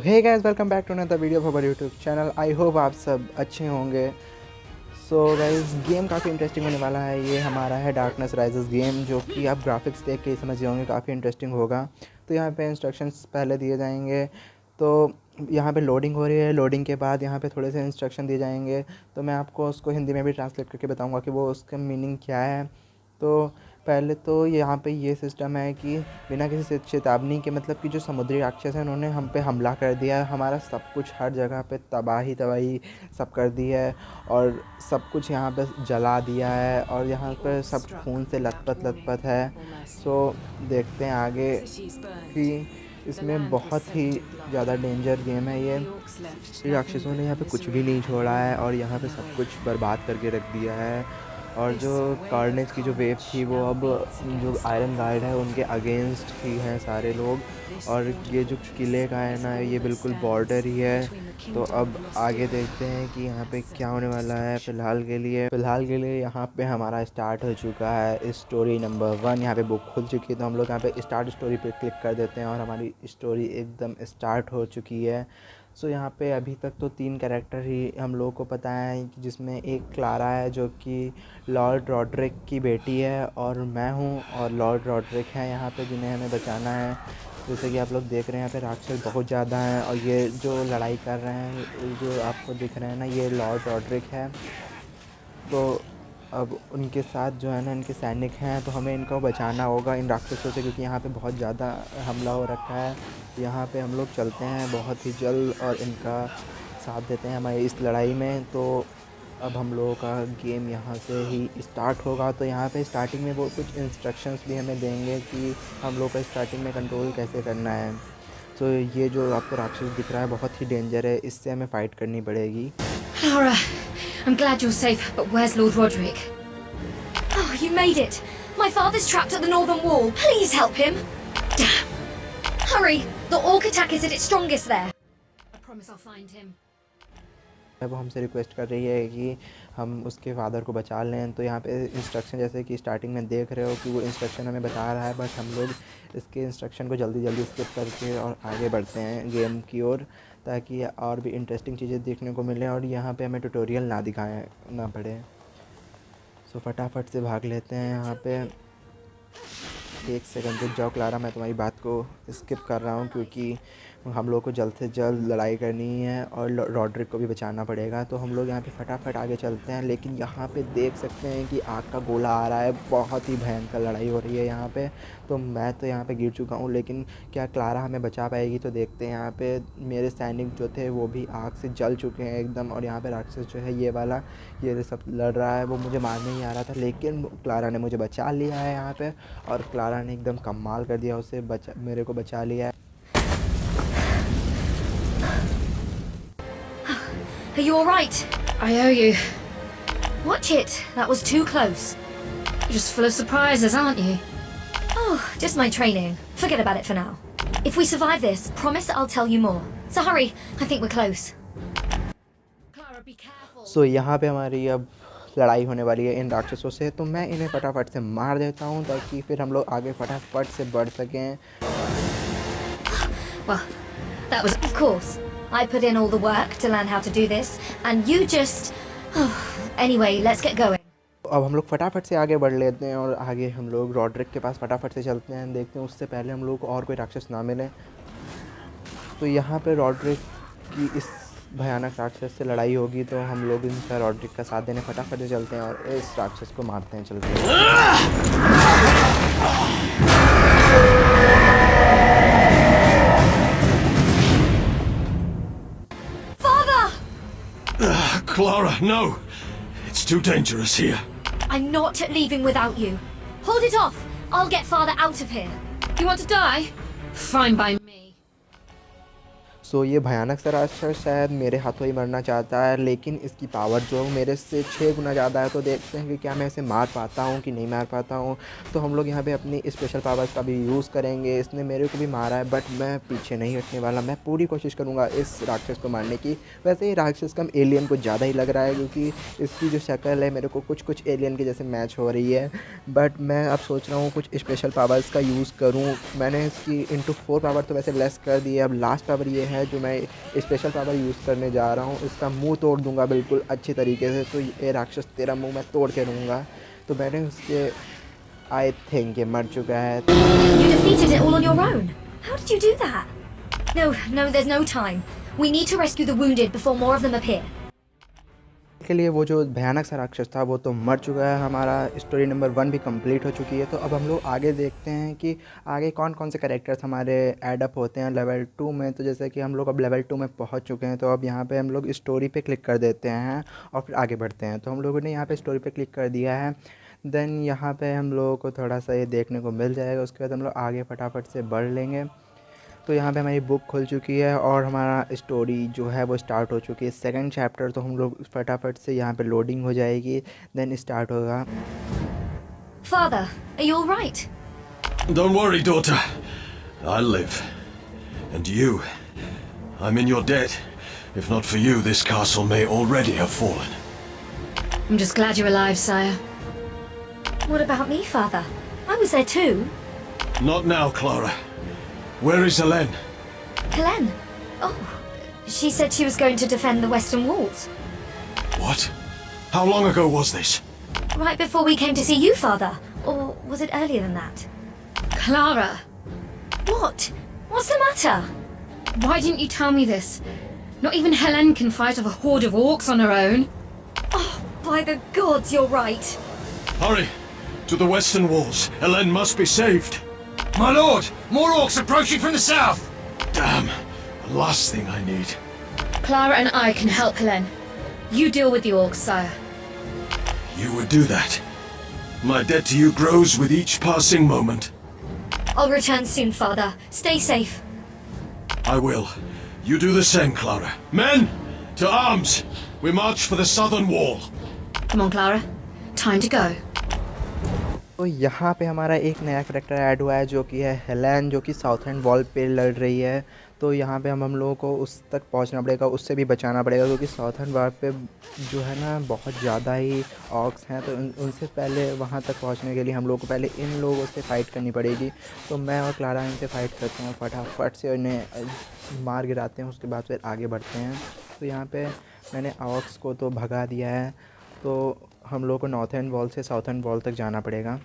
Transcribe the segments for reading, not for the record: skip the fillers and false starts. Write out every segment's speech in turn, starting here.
Hey guys, welcome back to another video of our YouTube channel. I hope आप सब अच्छे होंगे। So guys, game काफ़ी interesting होने वाला है। ये हमारा है डार्कनेस राइजेस गेम, जो कि आप ग्राफिक्स देख के समझ जाओगे काफ़ी इंटरेस्टिंग होगा। तो यहाँ पे इंस्ट्रक्शंस पहले दिए जाएंगे। तो यहाँ पे लोडिंग हो रही है। लोडिंग के बाद यहाँ पे थोड़े से इंस्ट्रक्शन दिए जाएंगे। तो मैं आपको उसको हिंदी में भी ट्रांसलेट करके बताऊँगा कि वो उसका मीनिंग क्या है। तो पहले तो यहाँ पे ये सिस्टम है कि बिना किसी चेतावनी के, मतलब कि जो समुद्री राक्षस हैं उन्होंने हम पे हमला कर दिया है। हमारा सब कुछ हर जगह पे तबाही तबाही सब कर दी है और सब कुछ यहाँ पे जला दिया है और यहाँ पर सब खून से लथपथ लथपथ है। सो देखते हैं आगे कि इसमें बहुत ही ज़्यादा डेंजर गेम है ये। राक्षसों ने यहाँ पे कुछ भी नहीं छोड़ा है और यहाँ पे सब कुछ बर्बाद करके रख दिया है। और जो कार्नेज की जो वेव थी वो अब जो आयरन गार्ड है उनके अगेंस्ट ही हैं सारे लोग। और ये जो किले का है ना, ये बिल्कुल बॉर्डर ही है। तो अब आगे देखते हैं कि यहाँ पे क्या होने वाला है। फ़िलहाल के लिए यहाँ पे हमारा स्टार्ट हो चुका है स्टोरी नंबर 1। यहाँ पे बुक खुल चुकी है तो हम लोग यहाँ पे स्टार्ट स्टोरी पे क्लिक कर देते हैं और हमारी स्टोरी एकदम स्टार्ट हो चुकी है। सो यहाँ पे अभी तक तो 3 कैरेक्टर ही हम लोगों को पता है, जिसमें एक क्लारा है जो कि लॉर्ड रॉड्रिक की बेटी है और मैं हूँ और लॉर्ड रॉड्रिक है यहाँ पे जिन्हें हमें बचाना है। जैसे कि आप लोग देख रहे हैं यहाँ पे राक्षस बहुत ज़्यादा हैं और ये जो लड़ाई कर रहे हैं जो आपको दिख रहे हैं ना, ये लॉर्ड रॉड्रिक है। तो अब उनके साथ जो है ना इनके सैनिक हैं, तो हमें इनको बचाना होगा इन राक्षसों से, क्योंकि यहाँ पे बहुत ज़्यादा हमला हो रखा है। यहाँ पे हम लोग चलते हैं बहुत ही जल्द और इनका साथ देते हैं हमारी इस लड़ाई में। तो अब हम लोगों का गेम यहाँ से ही स्टार्ट होगा। तो यहाँ पे स्टार्टिंग में वो कुछ इंस्ट्रक्शंस भी हमें देंगे कि हम लोग का स्टार्टिंग में कंट्रोल कैसे करना है। तो ये जो आपको राक्षस दिख रहा है बहुत ही डेंजर है, इससे हमें फ़ाइट करनी पड़ेगी। Clara, I'm glad you're safe, but where's Lord Roderick? Oh, you made it! My father's trapped at the northern wall. Please help him! Damn! Hurry! The orc attack is at its strongest there. I promise I'll find him. वो हमसे request कर रही है कि हम उसके father को बचा लें। तो यहाँ पे इंस्ट्रक्शन, जैसे कि स्टार्टिंग में देख रहे हो कि वो इंस्ट्रक्शन हमें बता रहा है, बट हम लोग इसके इंस्ट्रक्शन को जल्दी जल्दी स्किप करके और आगे बढ़ते हैं गेम की ओर, ताकि और भी इंटरेस्टिंग चीज़ें देखने को मिलें और यहाँ पे हमें ट्यूटोरियल ना पड़े। सो फटाफट से भाग लेते हैं यहाँ पे। एक सेकंड रुक जाओ क्लारा, मैं तुम्हारी बात को स्किप कर रहा हूँ क्योंकि हम लोग को जल्द से जल्द लड़ाई करनी है और रॉड्रिक को भी बचाना पड़ेगा। तो हम लोग यहाँ पे फटाफट आगे चलते हैं। लेकिन यहाँ पे देख सकते हैं कि आग का गोला आ रहा है, बहुत ही भयंकर लड़ाई हो रही है यहाँ पे। तो मैं तो यहाँ पे गिर चुका हूँ, लेकिन क्या क्लारा हमें बचा पाएगी? तो देखते हैं। यहाँ पे मेरे सैनिक जो थे वो भी आग से जल चुके हैं एकदम। और यहाँ पे राक्षस जो है ये वाला, ये सब लड़ रहा है, वो मुझे मारने ही आ रहा था, लेकिन क्लारा ने मुझे बचा लिया है यहाँ पे। और क्लारा ने एकदम कमाल कर दिया, उसे मेरे को बचा लिया है। Are you alright? I owe you. Watch it. That was too close. You're just full of surprises, aren't you? Oh, just my training. Forget about it for now. If we survive this, promise I'll tell you more. So hurry. I think we're close. Clara, be careful. सो यहाँ पे हमारी अब लड़ाई होने वाली है इन राक्षसों से। तो मैं इन्हें फटाफट से मार देता हूँ ताकि फिर हम लोग आगे फटाफट से बढ़ सकें। Well, that was, of course. I put in all the work to learn how to do this, and you just... Anyway, let's get going. अब हम लोग फटाफट से आगे बढ़ लेते हैं और आगे हम लोग रॉड्रिक के पास फटाफट से चलते हैं। देखते हैं उससे पहले हम लोग को और कोई राक्षस ना मिले। तो यहाँ पे रॉड्रिक की इस भयानक राक्षस से लड़ाई होगी, तो हम लोग इनका रॉड्रिक का साथ देने फटाफट से चलते हैं और इस राक्षस को मारते हैं। चलते हैं। Clara, no! It's too dangerous here. I'm not leaving without you. Hold it off. I'll get father out of here. You want to die? Fine by me. सो ये भयानक सा राक्षस शायद मेरे हाथों ही मरना चाहता है, लेकिन इसकी पावर जो मेरे से 6 गुना ज़्यादा है। तो देखते हैं कि क्या मैं इसे मार पाता हूँ कि नहीं मार पाता हूँ। तो हम लोग यहाँ पे अपनी स्पेशल पावर्स का भी यूज़ करेंगे। इसने मेरे को भी मारा है, बट मैं पीछे नहीं हटने वाला। मैं पूरी कोशिश करूँगा इस राक्षस को मारने की। वैसे ही राक्षस कम एलियन को ज़्यादा ही लग रहा है, क्योंकि इसकी जो शक्ल है मेरे को कुछ एलियन के जैसे मैच हो रही है। बट मैं अब सोच रहा हूँ कुछ स्पेशल पावर्स का यूज़ करूँ। मैंने इसकी इंटू 4 पावर तो वैसे लेस कर दी है। अब लास्ट पावर ये है है जो मैं स्पेशल पावर यूज़ करने जा रहा हूँ, इसका मुंह तोड़ दूंगा बिल्कुल अच्छी तरीके से। तो ये राक्षस तेरा मुंह मैं तोड़ के दूंगा। तो मैंने उसके आई थिंक ये मर चुका है। You defeated it all on your own. How did you do that? No, there's no time. We need to rescue the wounded before more of them appear. के लिए वो जो भयानक सा राक्षस था वो तो मर चुका है। हमारा स्टोरी नंबर 1 भी कंप्लीट हो चुकी है। तो अब हम लोग आगे देखते हैं कि आगे कौन कौन से कैरेक्टर्स हमारे ऐड अप होते हैं लेवल 2 में। तो जैसे कि हम लोग अब लेवल 2 में पहुंच चुके हैं, तो अब यहाँ पे हम लोग स्टोरी पे क्लिक कर देते हैं और फिर आगे बढ़ते हैं। तो हम लोगों ने यहाँ पे स्टोरी पे क्लिक कर दिया है। देन यहाँ पे हम लोगों को थोड़ा सा ये देखने को मिल जाएगा। उसके बाद हम लोग आगे फटाफट से बढ़ लेंगे। तो यहाँ पे हमारी बुक खुल चुकी है और हमारा स्टोरी जो है वो स्टार्ट हो चुकी है। सेकंड चैप्टर तो हम लोग फटाफट से यहाँ पे लोडिंग हो जाएगी, देन स्टार्ट होगा। Father, are you all right? Don't worry, daughter. I'll live. And you, I'm in your debt. If not for you, this castle may already have fallen. I'm just glad you're alive, sire. What about me, Father? I was there too. Not now, Clara. Where is Helene? Helene? Oh, she said she was going to defend the western walls. What? How long ago was this? Right before we came to see you, Father. Or was it earlier than that? Clara, What? What's the matter? why didn't you tell me this? Not even Helene can fight off a horde of orcs on her own. Oh, by the gods, you're right. Hurry! To the western walls. Helene must be saved. My lord! More orcs approaching from the south! Damn. The last thing I need. Clara and I can help Helene. You deal with the orcs, sire. You would do that. My debt to you grows with each passing moment. I'll return soon, Father. Stay safe. I will. You do the same, Clara. Men! To arms! We march for the southern wall. Come on, Clara. Time to go. तो यहाँ पे हमारा एक नया character add हुआ है जो कि है हेलेन, जो कि साउथर्न वॉल पे लड़ रही है। तो यहाँ पे हम लोगों को उस तक पहुँचना पड़ेगा, उससे भी बचाना पड़ेगा, क्योंकि साउथर्न वॉल पे जो है ना बहुत ज़्यादा ही ऑक्स हैं। तो उनसे पहले वहाँ तक पहुँचने के लिए हम लोगों को पहले इन लोगों से फ़ाइट करनी पड़ेगी। तो मैं और क्लारा इनसे फ़ाइट करते हैं, फटाफट से इन्हें मार गिराते हैं, उसके बाद फिर आगे बढ़ते हैं। तो यहाँ पर मैंने ऑक्स को तो भगा दिया है। तो हम लोग को नॉर्थर्न वॉल से साउथर्न वॉल तक जाना पड़ेगा।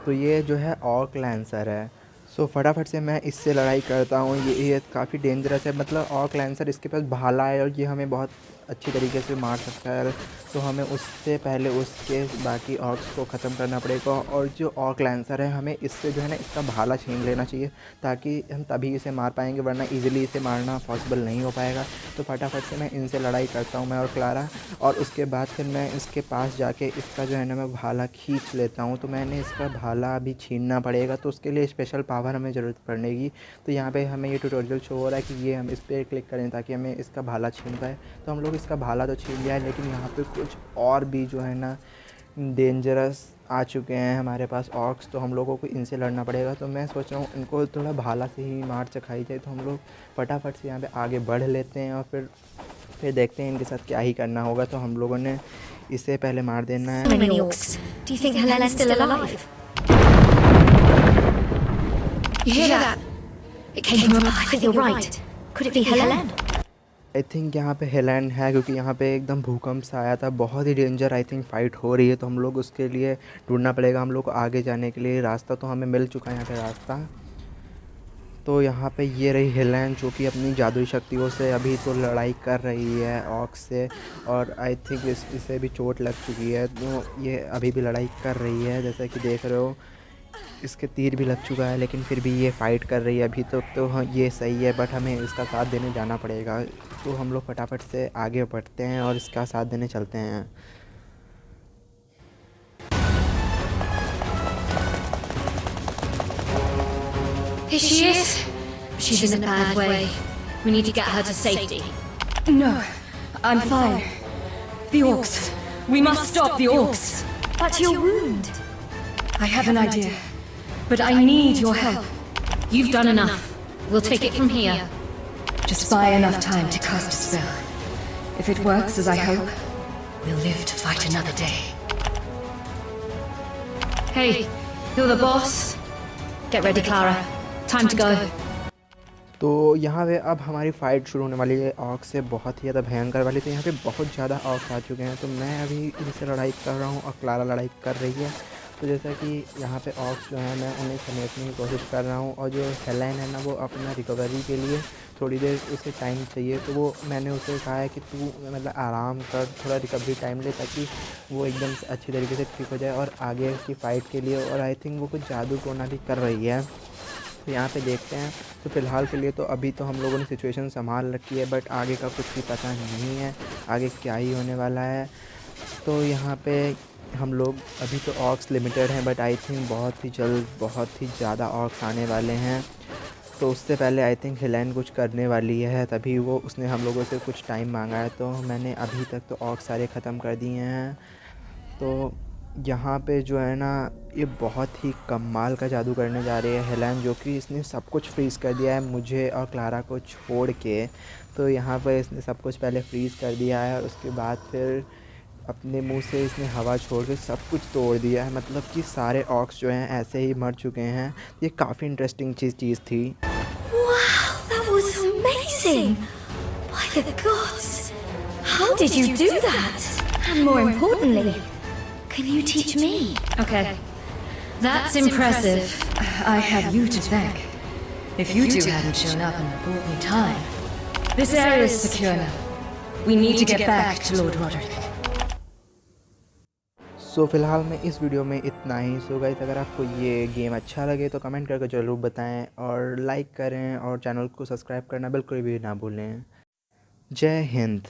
तो ये जो है ऑर्क लैंसर है। सो फटाफट से मैं इससे लड़ाई करता हूँ। ये काफ़ी डेंजरस है, मतलब ऑर्क लैंसर, इसके पास भाला है और ये हमें बहुत अच्छी तरीके से मार सकता है। तो हमें उससे पहले उसके बाकी ऑर्क्स को ख़त्म करना पड़ेगा। और जो ऑर्क लैंसर है हमें इससे जो है ना इसका भाला छीन लेना चाहिए, ताकि हम तभी इसे मार पाएंगे, वरना इजीली इसे मारना पॉसिबल नहीं हो पाएगा। तो फटाफट से मैं इनसे लड़ाई करता हूँ, मैं और क्लारा। और उसके बाद फिर मैं इसके पास जाके इसका जो है ना मैं भाला खींच लेता हूँ। तो मैंने इसका भाला अभी छीनना पड़ेगा, तो उसके लिए स्पेशल पावर हमें ज़रूरत पड़ेगी। तो यहाँ पे हमें ये ट्यूटोरियल शो हो रहा है कि ये हम इस पर क्लिक करें ताकि हमें इसका भाला छीन पाए। तो हम लोग इसका भाला तो छीन लिया है, लेकिन यहाँ पे कुछ और भी जो है ना डेंजरस आ चुके हैं हमारे पास ऑर्क्स। तो हम लोगों को इनसे लड़ना पड़ेगा। तो मैं सोच रहा हूँ इनको थोड़ा भाला से ही मार चखाई जाए। तो हम लोग फटाफट से यहाँ पे आगे बढ़ लेते हैं और फिर देखते हैं इनके साथ क्या ही करना होगा। तो हम लोगों ने इसे पहले मार देना है। How many orcs? Do you think Helene's still alive? You hear that? It came from I think you're right. Could it be Helene? I think यहाँ पे हेलेन है, क्योंकि यहाँ पे एकदम भूकंप सा आया था, बहुत ही डेंजर आई थिंक फ़ाइट हो रही है। तो हम लोग उसके लिए ढूंढना पड़ेगा हम लोग को आगे जाने के लिए रास्ता। तो हमें मिल चुका है यहाँ पे रास्ता। तो यहाँ पे ये रही हेलेन, जो कि अपनी जादुई शक्तियों से अभी तो लड़ाई कर रही है ऑक्स से। और आई थिंक इसे भी चोट लग चुकी है, तो ये अभी भी लड़ाई कर रही है। जैसा कि देख रहे हो इसके तीर भी लग चुका है, लेकिन फिर भी ये फ़ाइट कर रही है अभी तो ये सही है, बट हमें इसका साथ देने जाना पड़ेगा। तो हम लोग फटाफट से आगे बढ़ते हैं और इसका साथ देने चलते हैं। Here she is. She's in a bad way. We need to get her to safety. No, I'm fine. The orcs. We must stop the orcs. But your wound. I have an idea, but I need your help. You've done enough. We'll take it from here. Just buy enough time to cast a spell. If it works as I hope, we'll live to fight another day. Hey, you're the boss. Get ready, Clara. Time to go. तो यहाँ पे अब हमारी fight शुरू होने वाली है aux से, बहुत ही ज़्यादा भयंकर वाली। तो यहाँ पे बहुत ज़्यादा ऑक्स आ चुके हैं, तो मैं अभी इनसे लड़ाई कर रहा हूँ और क्लारा लड़ाई कर रही है। तो जैसा कि यहाँ पे ऑक्स जो है मैं उन्हें समेटने की कोशिश कर रहा हूँ, और जो हेलेन है ना वो अपना रिकवरी के लिए थोड़ी देर उसे टाइम चाहिए। तो वो मैंने उसे कहा है कि तू मतलब आराम कर, थोड़ा रिकवरी टाइम ले, ताकि वो एकदम से अच्छी तरीके से ठीक हो जाए और आगे की फ़ाइट के लिए। और आई थिंक वो कुछ जादू टोना भी कर रही है, तो यहाँ पे देखते हैं। तो फ़िलहाल के लिए तो अभी तो हम लोगों ने सिचुएशन संभाल रखी है, बट आगे का कुछ भी पता नहीं है, आगे क्या ही होने वाला है। तो यहाँ पे हम लोग अभी तो ऑक्स लिमिटेड हैं, बट आई थिंक बहुत ही जल्द बहुत ही ज़्यादा ऑक्स आने वाले हैं। तो उससे पहले आई थिंक हेलेन कुछ करने वाली है, तभी वो उसने हम लोगों से कुछ टाइम मांगा है। तो मैंने अभी तक तो ऑक्स सारे ख़त्म कर दिए हैं। तो यहाँ पे जो है ना ये बहुत ही कमाल का जादू करने जा रही है हेलेन, जो कि इसने सब कुछ फ्रीज़ कर दिया है मुझे और क्लारा को छोड़ के। तो यहाँ पर इसने सब कुछ पहले फ्रीज़ कर दिया है, और उसके बाद फिर अपने मुंह से इसने हवा छोड़ के सब कुछ तोड़ दिया है। मतलब कि सारे ऑक्स जो हैं ऐसे ही मर चुके हैं। ये काफ़ी इंटरेस्टिंग चीज़ थी। Wow, that was amazing! By the gods! How did you do that? And more importantly, can you teach me? Okay. That's impressive. I have you to thank. If you two hadn't shown up and bought me time. This area is secure now. We need to get back to Lord Roderick. सो फ़िलहाल में इस video में इतना ही। So guys, अगर आपको ये game अच्छा लगे तो कमेंट करके ज़रूर बताएं, और लाइक करें, और चैनल को सब्सक्राइब करना बिल्कुल भी ना भूलें। जय हिंद।